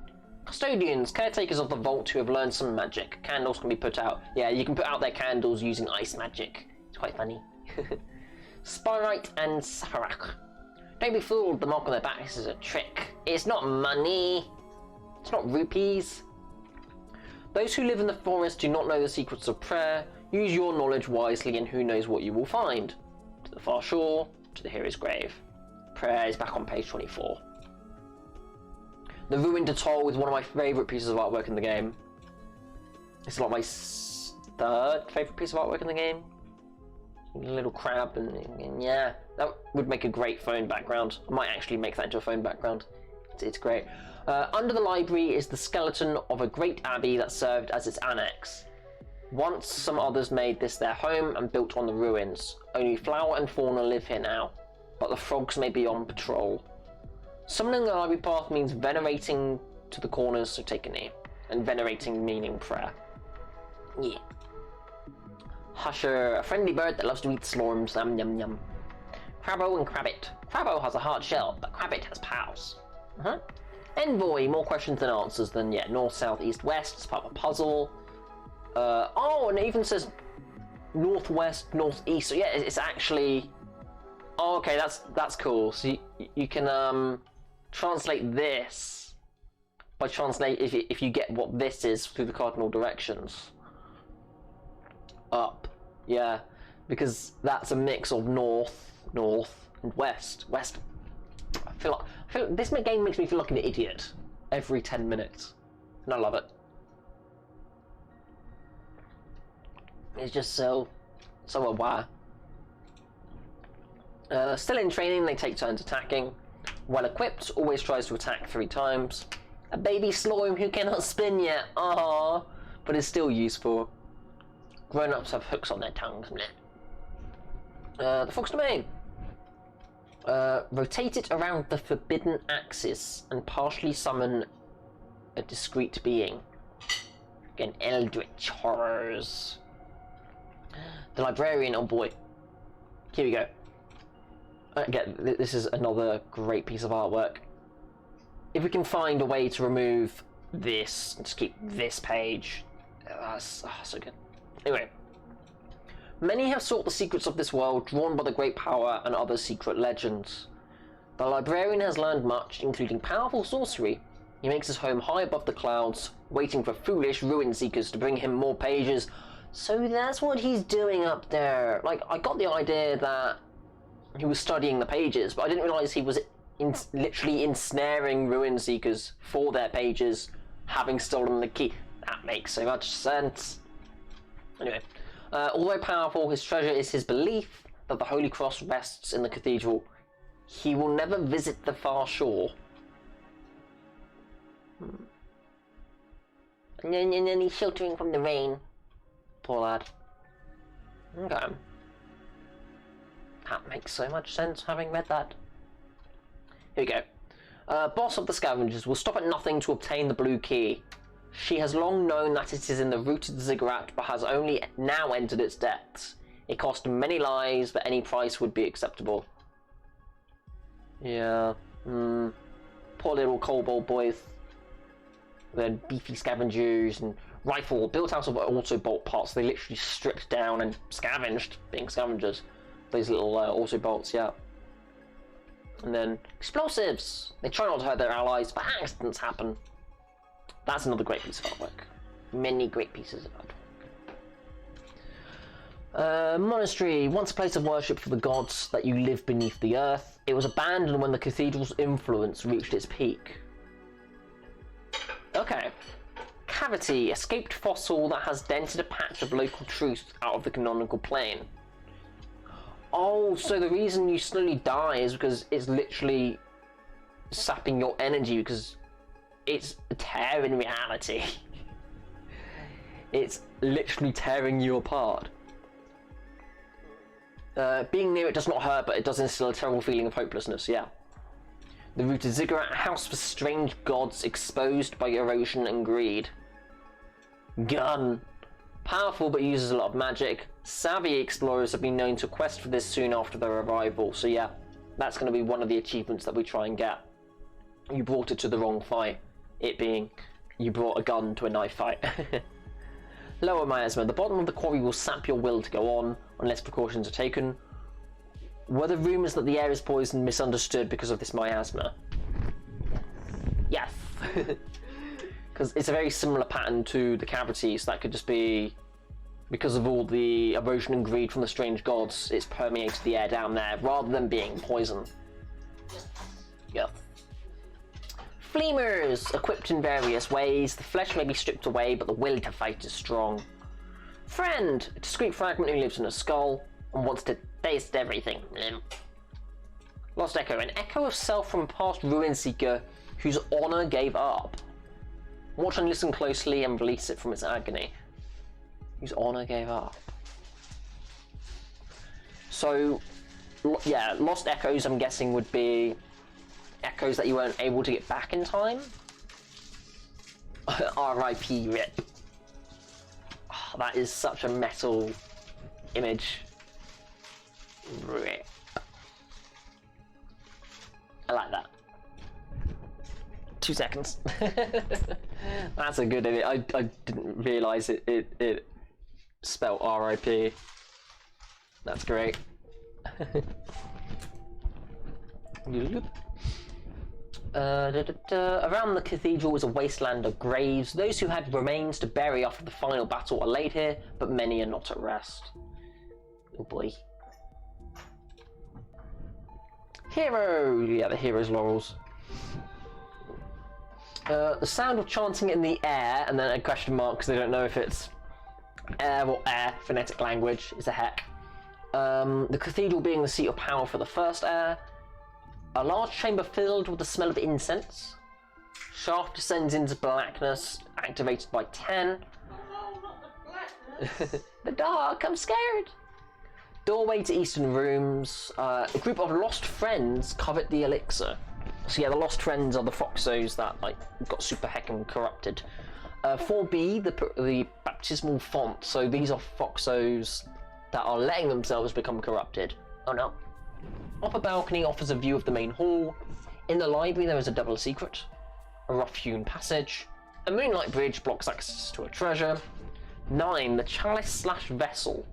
Custodians, caretakers of the vault who have learned some magic. Candles can be put out. Yeah, you can put out their candles using ice magic. It's quite funny. Spyrite and Safarak. Don't be fooled, the mark on their backs is a trick. It's not money. It's not rupees. Those who live in the forest do not know the secrets of prayer. Use your knowledge wisely and who knows what you will find. To the far shore, to the hero's grave. Prayer is back on page 24. The Ruined Atoll is one of my favourite pieces of artwork in the game. It's like third favourite piece of artwork in the game. A little crab and yeah, that would make a great phone background. I might actually make that into a phone background. It's great. Under the library is the skeleton of a great abbey that served as its annex. Once some others made this their home and built on the ruins. Only flora and fauna live here now, but the frogs may be on patrol. Summoning the library path means venerating to the corners, so take a knee. And venerating meaning prayer. Yeah. Husher, a friendly bird that loves to eat slorms, yum yum yum. Crabbo and Crabbit. Crabbo has a hard shell, but Crabbit has pals. Envoy, more questions than answers than, yeah, north, south, east, west, it's part of a puzzle. Oh, and it even says northwest, northeast, so yeah, it's actually... Oh, okay, that's cool. So you can translate this by translate if you get what this is through the cardinal directions. Up, yeah, because that's a mix of north, and west. I feel like this game makes me feel like an idiot every 10 minutes, and I love it. It's just so aware. Still in training, they take turns attacking. Well equipped, always tries to attack 3 times. A baby slime who cannot spin yet, ah, but is still useful. Grown-ups have hooks on their tongues. The Fox Domain. Rotate it around the forbidden axis and partially summon a discrete being. Again, eldritch horrors. The librarian, oh boy. Here we go. Again, this is another great piece of artwork. If we can find a way to remove this, and just keep this page, that's so good. Anyway, many have sought the secrets of this world, drawn by the great power and other secret legends. The librarian has learned much, including powerful sorcery. He makes his home high above the clouds, waiting for foolish ruin seekers to bring him more pages. So that's what he's doing up there. Like, I got the idea that he was studying the pages, but I didn't realise he was literally ensnaring ruin seekers for their pages, having stolen the key. That makes so much sense. Anyway, although powerful, his treasure is his belief that the Holy Cross rests in the cathedral. He will never visit the far shore. And then he's sheltering from the rain. Poor lad. Okay. That makes so much sense, having read that. Here we go. Boss of the Scavengers will stop at nothing to obtain the blue key. She has long known that it is in the rooted ziggurat, but has only now entered its depths. It cost many lives, but any price would be acceptable. Yeah. Poor little kobold boys. Their beefy scavengers and rifle built out of auto bolt parts. They literally stripped down and scavenged, being scavengers. Those little auto bolts, yeah. And then explosives. They try not to hurt their allies, but accidents happen. That's another great piece of artwork. Many great pieces of artwork. Monastery, once a place of worship for the gods that you live beneath the earth. It was abandoned when the cathedral's influence reached its peak. Okay. Cavity, escaped fossil that has dented a patch of local truth out of the canonical plane. Oh, so the reason you slowly die is because it's literally sapping your energy, because it's tearing reality. It's literally tearing you apart. Being near it does not hurt, but it does instill a terrible feeling of hopelessness, yeah. The rooted ziggurat, house for strange gods exposed by erosion and greed. Gun. Powerful but uses a lot of magic. Savvy explorers have been known to quest for this soon after their arrival, so yeah, that's going to be one of the achievements that we try and get. You brought it to the wrong fight. It being, you brought a gun to a knife fight. Lower miasma. The bottom of the quarry will sap your will to go on, unless precautions are taken. Were the rumours that the air is poisoned misunderstood because of this miasma? Yes. Because it's a very similar pattern to the cavities. That could just be because of all the erosion and greed from the strange gods. It's permeated the air down there, rather than being poison. Yeah. Fleamers, equipped in various ways. The flesh may be stripped away, but the will to fight is strong. Friend, a discreet fragment who lives in a skull and wants to taste everything. Lost Echo, an echo of self from a past ruin seeker whose honor gave up. Watch and listen closely and release it from its agony. Whose honor gave up. So, yeah, Lost Echoes, I'm guessing, would be echoes that you weren't able to get back in time. R.I.P. Rip. Oh, that is such a metal image. Rip. I like that. 2 seconds. That's a good image. I didn't realise it spelled R.I.P. That's great. Around the cathedral is a wasteland of graves. Those who had remains to bury after the final battle are laid here, but many are not at rest. Oh boy. Hero! Yeah, the hero's laurels. The sound of chanting in the air, and then a question mark because they don't know if it's air or air, phonetic language, is a heck. The cathedral being the seat of power for the first heir. A large chamber filled with the smell of incense. Shaft descends into blackness, activated by 10.
Oh no, not the blackness.
The dark, I'm scared. Doorway to eastern rooms. A group of lost friends covet the elixir. So yeah, the lost friends are the foxos that like got super heckin' corrupted. 4B, the baptismal font. So these are foxos that are letting themselves become corrupted. Oh no. Upper balcony offers a view of the main hall. In the library there is a double secret. A rough-hewn passage. A moonlight bridge blocks access to a treasure. 9, the chalice/vessel.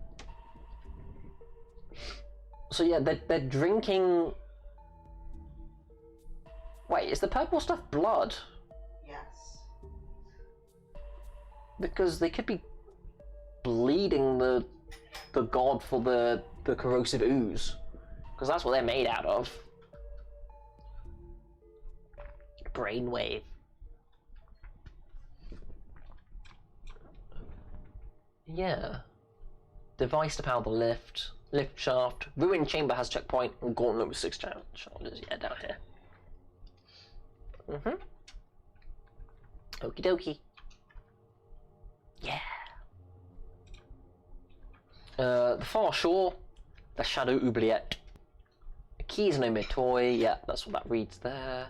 So yeah, they're drinking... Wait, is the purple stuff blood?
Yes.
Because they could be bleeding the god for the corrosive ooze. Because that's what they're made out of. Brainwave. Yeah. Device to power the lift. Lift shaft. Ruined chamber has checkpoint. And gauntlet with 6 challenges. Yeah, down here. Okie dokie. Yeah. The far shore. The shadow oubliette. Keys no mere toy. Yeah, that's what that reads there.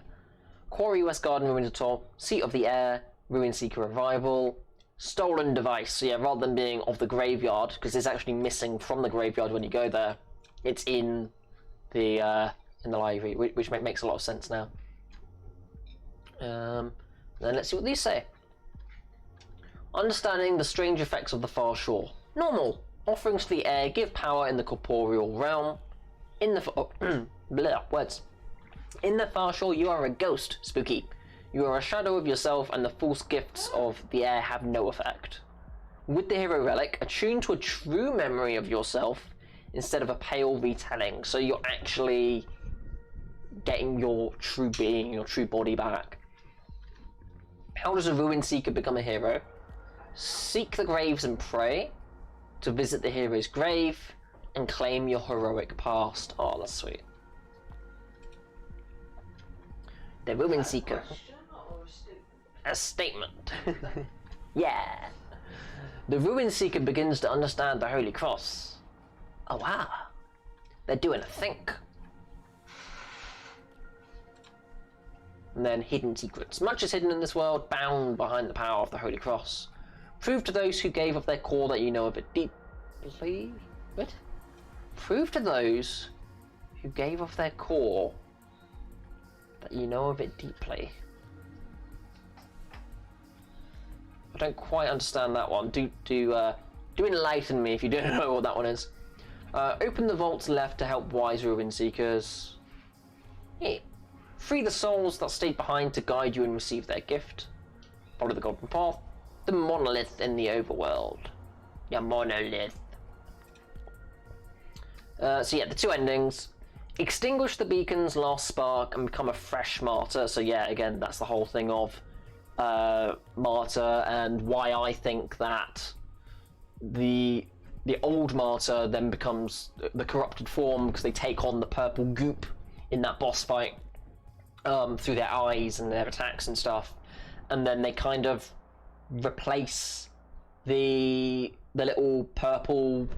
Quarry West Garden Ruins Atoll. Seat of the Air. Ruin Seeker Revival. Stolen device. So yeah, rather than being of the graveyard, because it's actually missing from the graveyard when you go there, it's in the library, which makes a lot of sense now. Then let's see what these say. Understanding the strange effects of the far shore. Normal. Offerings to the air give power in the corporeal realm. In the words. In the far shore, you are a ghost. Spooky. You are a shadow of yourself, and the false gifts of the air have no effect. With the hero relic, attune to a true memory of yourself instead of a pale retelling. So you're actually getting your true being, your true body back. How does a ruin seeker become a hero? Seek the graves and pray. To visit the hero's grave and claim your heroic past. Oh, that's sweet. The Ruin Seeker. A statement. Yeah. The Ruin Seeker begins to understand the Holy Cross. Oh wow. They're doing a think. And then hidden secrets. Much is hidden in this world, bound behind the power of the Holy Cross. Prove to those who gave of their core that you know of it deeply. What? Prove to those who gave of their core that you know of it deeply. I don't quite understand that one. Do enlighten me if you don't know what that one is. Open the vaults left to help wise ruin seekers. Yeah. Free the souls that stayed behind to guide you and receive their gift. Follow the golden path. The monolith in the overworld. Yeah, monolith. So yeah, the 2 endings. Extinguish the beacon's last spark and become a fresh martyr. So yeah, again, that's the whole thing of martyr, and why I think that the old martyr then becomes the corrupted form because they take on the purple goop in that boss fight through their eyes and their attacks and stuff, and then they kind of replace the little purple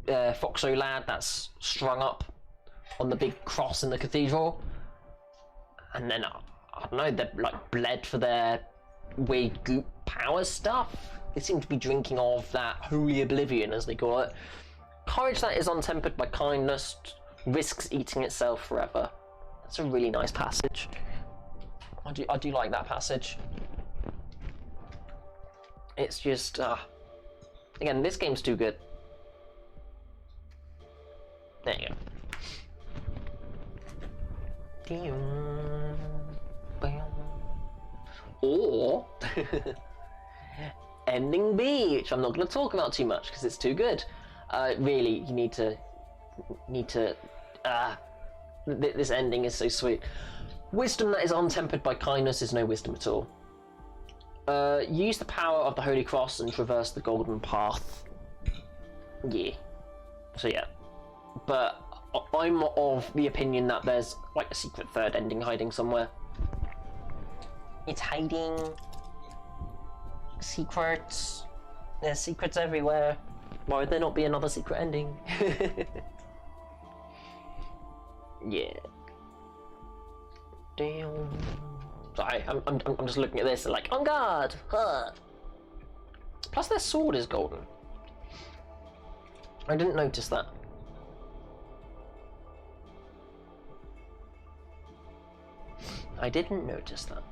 Foxo lad that's strung up on the big cross in the cathedral, and then I don't know, they're like bled for their weird goop power stuff. They seem to be drinking of that holy oblivion, as they call it. Courage that is untempered by kindness risks eating itself forever. That's a really nice passage. I do like that passage. It's just again, this game's too good. There you go. Or ending B, which I'm not going to talk about too much because it's too good. Really, you need to. This ending is so sweet. Wisdom that is untempered by kindness is no wisdom at all. Use the power of the Holy Cross and traverse the golden path. Yeah. So yeah. But I'm of the opinion that there's like a secret third ending hiding somewhere. It's hiding. Secrets. There's secrets everywhere. Why would there not be another secret ending? Yeah. Damn. Sorry, I'm just looking at this and like, on guard! Huh. Plus their sword is golden. I didn't notice that. I didn't notice that.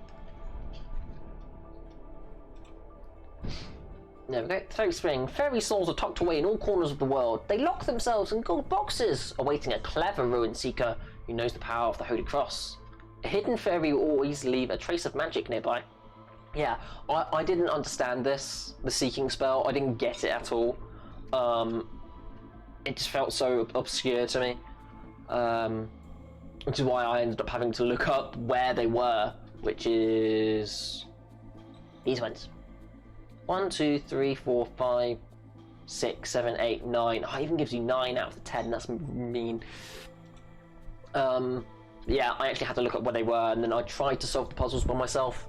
There we go. Fairy Spring. Fairy souls are tucked away in all corners of the world. They lock themselves in gold boxes, awaiting a clever ruin seeker who knows the power of the Holy Cross. A hidden fairy will always leave a trace of magic nearby. Yeah, I didn't understand this, the seeking spell. I didn't get it at all. It just felt so obscure to me. Which is why I ended up having to look up where they were, which is these ones. 1, 2, 3, 4, 5, 6, 7, 8, 9. Oh, it even gives you 9 out of the 10. That's mean. Yeah, I actually had to look up where they were, and then I tried to solve the puzzles by myself.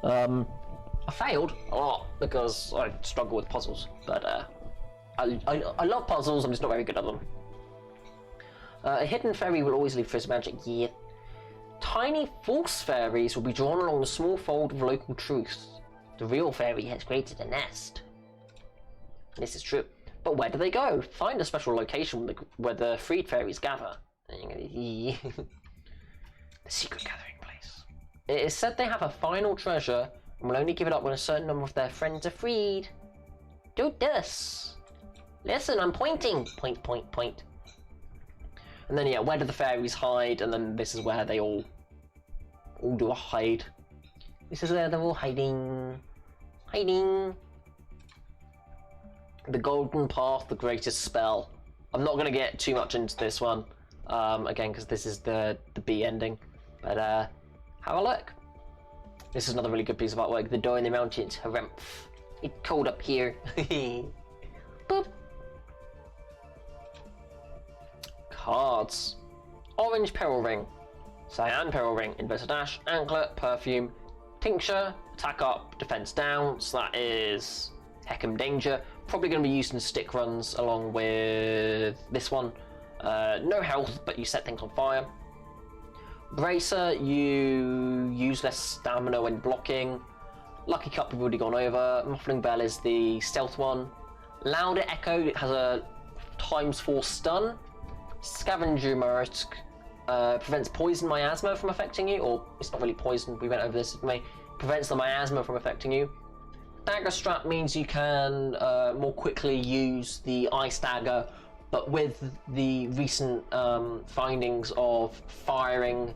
I failed a lot because I struggle with puzzles, but I love puzzles. I'm just not very good at them. A hidden fairy will always leave trace of magic. Yeah. Tiny false fairies will be drawn along the small fold of local truth. The real fairy has created a nest. This is true. But where do they go? Find a special location where the freed fairies gather. The secret gathering place. It is said they have a final treasure and will only give it up when a certain number of their friends are freed. Do this. Listen, I'm pointing. Point, point, point. And then yeah, where do the fairies hide? And then this is where they all do a hide. This is where they're all hiding. Hiding. The golden path, the greatest spell. I'm not going to get too much into this one. Again, because this is the B ending. But have a look. This is another really good piece of artwork. The door in the mountains. Harumph. It's cold up here. Boop. Cards. Orange Peril Ring. Cyan Peril Ring. Investor Dash. Anklet. Perfume. Tincture. Attack up. Defense down. So that is Heckham Danger. Probably going to be used in stick runs along with this one. No health, but you set things on fire. Bracer, you use less stamina when blocking. Lucky Cup we've already gone over. Muffling Bell is the stealth one. Louder Echo, it has a ×4 stun. Scavenger Marisk prevents poison miasma from affecting you, or it's not really poison, we went over this, prevents the miasma from affecting you. Dagger Strap means you can more quickly use the Ice Dagger, but with the recent findings of firing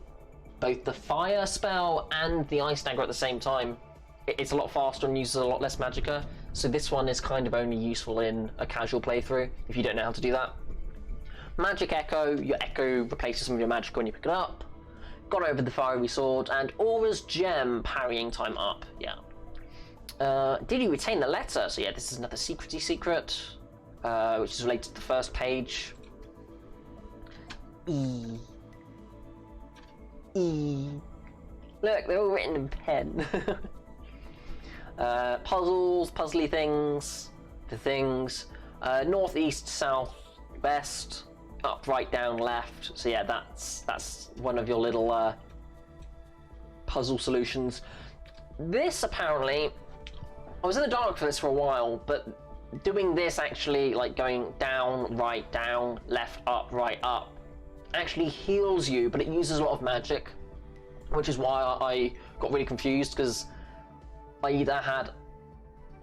both the fire spell and the Ice Dagger at the same time, it's a lot faster and uses a lot less magicka, so this one is kind of only useful in a casual playthrough if you don't know how to do that. Magic Echo, your Echo replaces some of your magic when you pick it up. Got over the Fiery Sword, and Aura's Gem, parrying time up, yeah. Did you retain the letter? So yeah, this is another secrety secret, which is related to the first page. E. Look, they're all written in pen. Puzzles, puzzly things, the things. North, east, south, west, up, right, down, left. So yeah, that's one of your little puzzle solutions. This apparently, I was in the dark for this for a while, but doing this actually, like going down, left, up, right, up, actually heals you, but it uses a lot of magic, which is why I got really confused, because I either had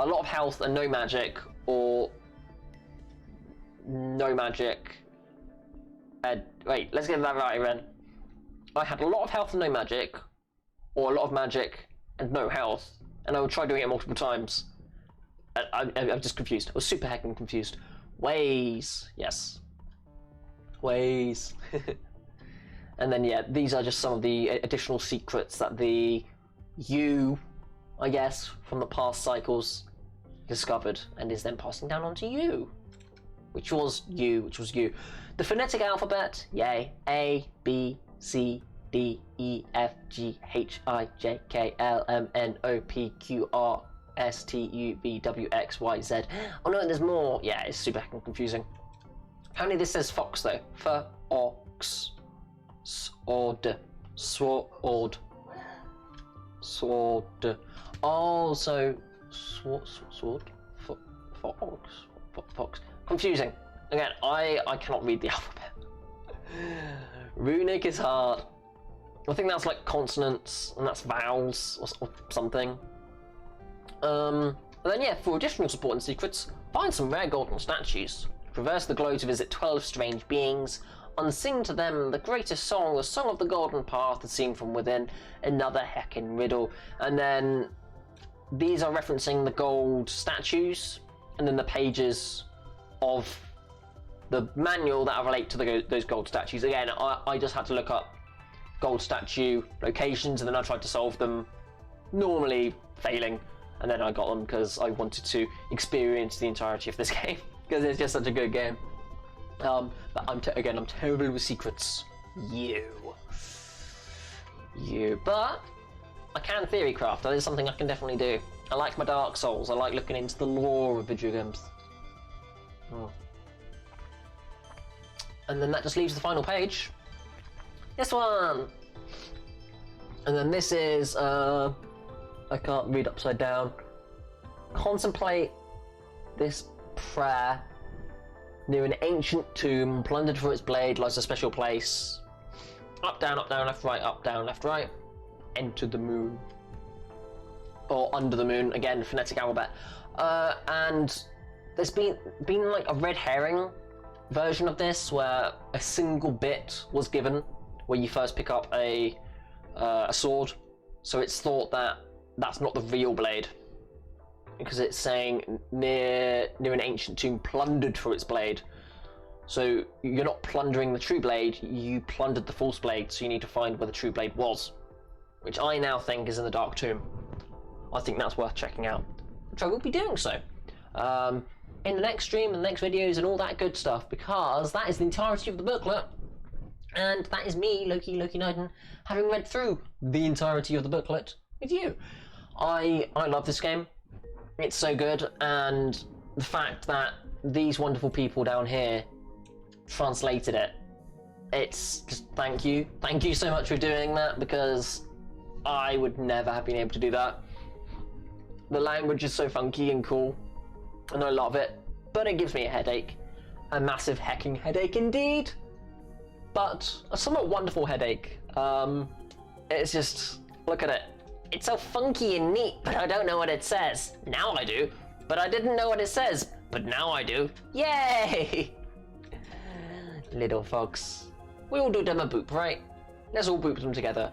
a lot of health and no magic, or no magic. Wait, let's get that right again. I had a lot of health and no magic, or a lot of magic and no health, and I would try doing it multiple times. I'm just confused. I was super heckin' confused. Ways, yes. Ways. And then yeah, these are just some of the additional secrets that you, I guess, from the past cycles discovered and is then passing down onto you. Which was you. The phonetic alphabet, yay. A, B, C, D, E, F, G, H, I, J, K, L, M, N, O, P, Q, R, S, T, U, V, W, X, Y, Z. Oh no, there's more. Yeah, it's super heckin' confusing. Apparently this says fox though. Fox. Sword. Sword. Sword. Oh, so sword. Fox. Confusing. Again, I cannot read the alphabet. Runic is hard. I think that's like consonants, and that's vowels, or something. And then yeah, for additional support and secrets, find some rare golden statues. Traverse the glow to visit 12 strange beings. Unsing to them the greatest song, the song of the golden path is seen from within, another heckin' riddle. And then these are referencing the gold statues, and then the pages of the manual that relate to those gold statues. Again, I just had to look up gold statue locations, and then I tried to solve them, normally failing, and then I got them because I wanted to experience the entirety of this game, because it's just such a good game. But I'm terrible with secrets. But I can theory craft. That is something I can definitely do. I like my Dark Souls. I like looking into the lore of video games. Oh. And then that just leaves the final page. This one! And then this is, I can't read upside down. Contemplate this prayer. Near an ancient tomb, plundered for its blade, lies a special place. Up, down, left, right, up, down, left, right. Enter the moon. Or under the moon, again, phonetic alphabet. And there's been like a red herring version of this, where a single bit was given, where you first pick up a sword. So it's thought that that's not the real blade, because it's saying near an ancient tomb plundered for its blade. So you're not plundering the true blade, you plundered the false blade, so you need to find where the true blade was, which I now think is in the Dark Tomb. I think that's worth checking out, which I will be doing so in the next stream and the next videos and all that good stuff, because that is the entirety of the booklet, and that is me, Loki Knighton, having read through the entirety of the booklet with you. I love this game. It's so good, and the fact that these wonderful people down here translated it, it's just thank you so much for doing that, because I would never have been able to do that. The language is so funky and cool, and I love it, but it gives me a headache, a massive hecking headache indeed, but a somewhat wonderful headache. It's just, look at it. It's so funky and neat, but I don't know what it says. Now I do, but I didn't know what it says, but now I do. Yay! Little fox. We all do them a boop, right? Let's all boop them together.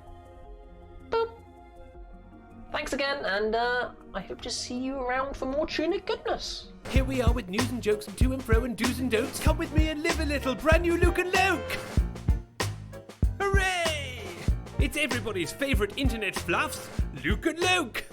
Boop. Thanks again, and I hope to see you around for more Tunic goodness.
Here we are with news and jokes and to and fro and do's and don'ts. Come with me and live a little brand new Luke and Luke. Hooray! It's everybody's favourite internet fluffs, Luke and Luke.